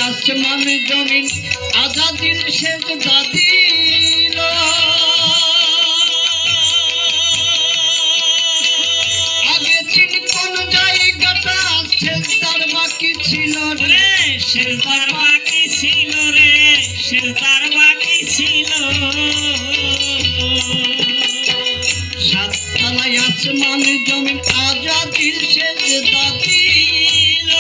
আসমান জমিন আজাদির সেজদা দিল আগে চিন কোন জায়গাটা সেজদার বাকি ছিল রে সেজদার বাকি ছিল রে সেজদার বাকি ছিল সাততলায় আসমান জমিন আজাদির সেজদা দিল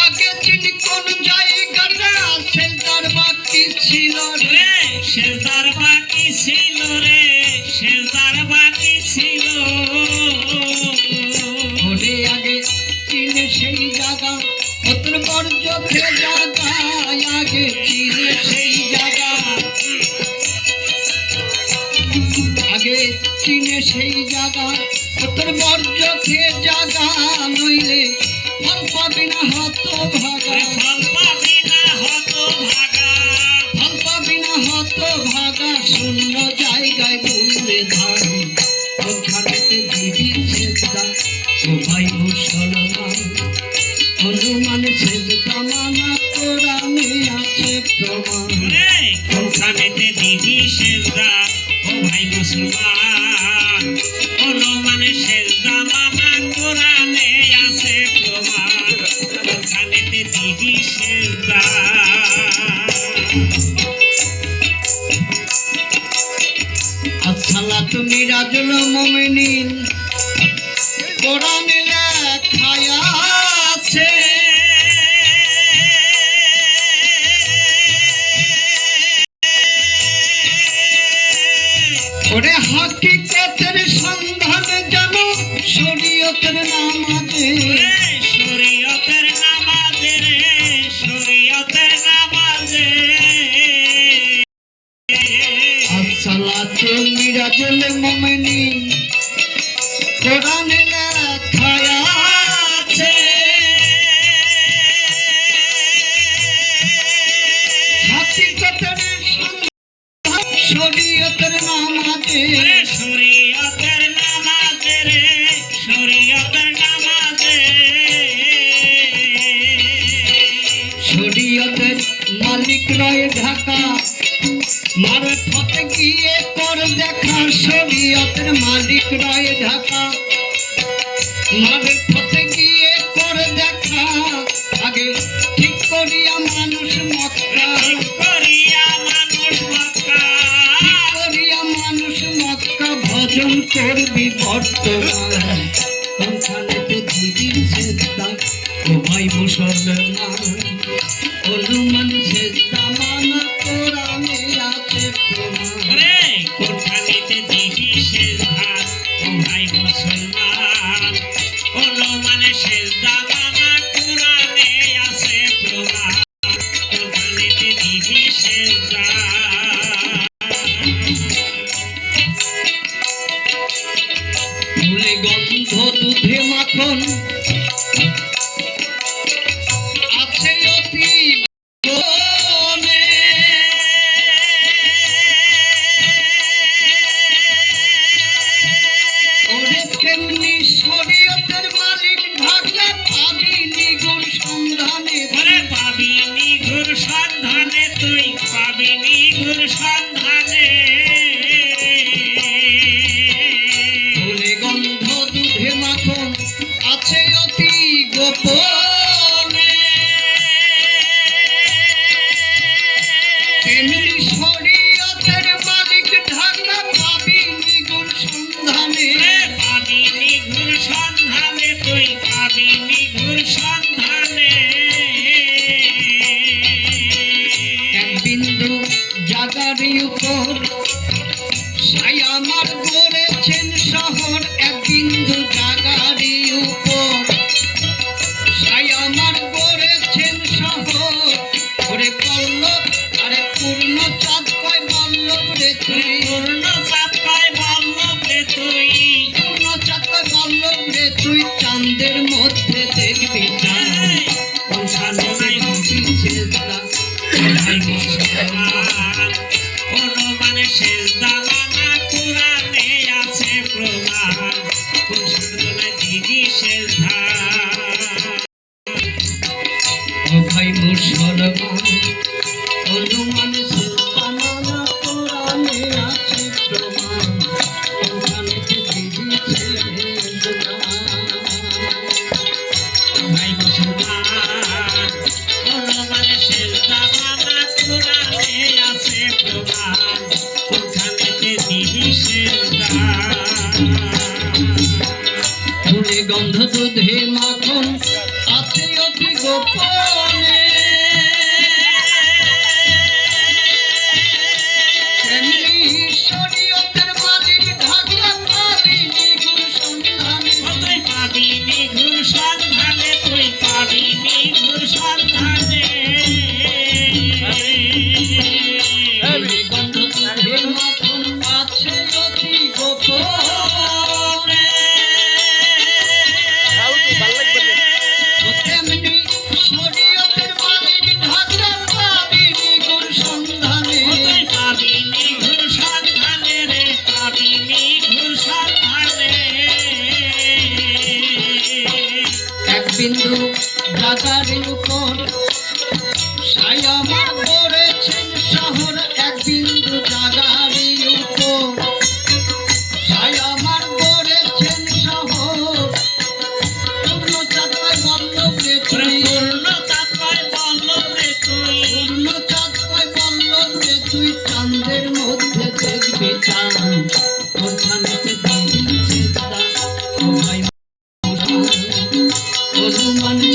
আগে চিনি কোন জায়গাটা সেজদার বাকি ছিল রে সেজদার বাকি ছিল রে সেজদার বাকি ছিল ওরে আগে চিনে সেই জায়গা অতর বর্জ্য জায়গা আগে চিনে সেই জায়গা আগে চিনে সেই জায়গা অতর বর্জ্য জায়গা নইলে ফল পাবি না হত ভাগা ফল পাবি না হত ভাগা ফল পাবি না হত ভাগা শূন্য জায়গায় বললে ধান ওখানেতে দিবি সেজদা ও ভাই মুসলমান হনুমান সেজদা মানা কোরআনে আছে প্রমাণ ওখানেতে দিবি সেজদা ও ভাই মুসলমান হনুমান সেজদা মানা কোরআনে আছে প্রমাণ ওখানেতে দিবি সেজদা আসসালাতু মিরাজুল মুমিনিন কোরআনে লেখা আছে ওরে হাকিকতের সন্ধান জানো শরীয়তের নামাজে শরীয়তের নামাজে রে শরীয়তের নামাজে আসসালাতু মিরাজুল মুমিনিন কোরআনে লেখা আছে হাকিকতের সন্ধান শরীয়তের নামাজে শরীয়তের নামাজে রে শরীয়তের নামাজে শরীয়তের মালিক রয় ঢাকা মারফত গিয়ে কর দেখা শরীয়তের মালিক রয় ঢাকা মারফত গিয়ে কর দেখা আগে ঠিক করিয়া মানুষ মক্কা করিয়া মানুষ মক্কা করিয়া মানুষ মক্কা ভজন করবি বর্তমান ওখানেতে দিবি সেজদা ও ভাই মুসলমান হনুমান সেজদা মানা কোরআনে আছে প্রমাণ কোরআনেতে দিবি সেজদা ও ভাই মুসলমান হনুমান সেজদা মানা কোরআনে আছে প্রমাণ কোরআনেতে দিবি সেজদা ফুলে গন্ধ দুধে মাখন আছে অতি গোপনে ওরে তেমনি শরীয়তের মালিক ঢাকা পাবি নিগুণ সন্ধানে ওরে পাবি নিগুণ সন্ধানে তুই পাবি নিগুণ সন্ধানে ফুলে গন্ধ দুধে মাখন আছে অতি গোপনে তেমনি শরীয়তের মালিক ঢাকা পাবি নিগুণ সন্ধানে পাবি নিগুণ সন্ধানে তুই পাবি নিগুণ সন্ধানে এক বিন্দু জাগারি উপর ছায়া আমার গড়েছেন শহর এক বিন্দু জাগারি উপর ছায়া আমার গড়েছেন শহর ওরে পল্লব আরে পূর্ণ চাঁদ কয় বল্লভ রে তুই পূর্ণ চাঁদ কয় বল্লভ রে তুই পূর্ণ চাঁদ কয় বল্লভ রে তুই চাঁদের মধ্যে দেখবি চাঁদ ওখানে দিবি সেজদা ভাই মুসলমান হনুমান সেজদা মানা কোরআনে আছে প্রমাণ কোন দিবি সেজদা ও ভাই মুসলমান হনুমান সুলতানা কোরআনে আছে প্রমাণ কোরআনেতে দিবি সেজদা ভাই মুসলমান হনুমান সেজদা মানা কোরআনে আছে প্রমাণ কোরআনেতে দিবি সেজদা ফুলে গন্ধ দুধে মাখন আছে অতি গোপনে তেমনি শরীয়তের মালিক ঢাকা পাবি নিগুণ সন্ধানে তুই পাবি নিঘুর সন্ধানে তুই পাবি নিঘুর সন্ধানে ফুলে গন্ধ দুধে মাখন আছে অতি গোপনে তেমনি শরীয়তের মালিক ঢাকা পাবি নিগুণ সন্ধানে তুই পাবি নিঘুর সন্ধানে রে পাবি নিঘুর সন্ধানে এক বিন্দু জাগারের উপর সায়ামার করেছেন শহর এক বিন্দু জাগারের উপর সায়ামার করেছেন শহর পূর্ণ চাঁদায় বল্লভ রে তুই পূর্ণ তাৎপর্য বল্লভ রে তুই পূর্ণ চাঁদায় বল্লভ রে তুই চাঁদের মধ্যে দেখবি চাঁদ ওখানেতে দিবি সেজদা ও ভাই হনুমান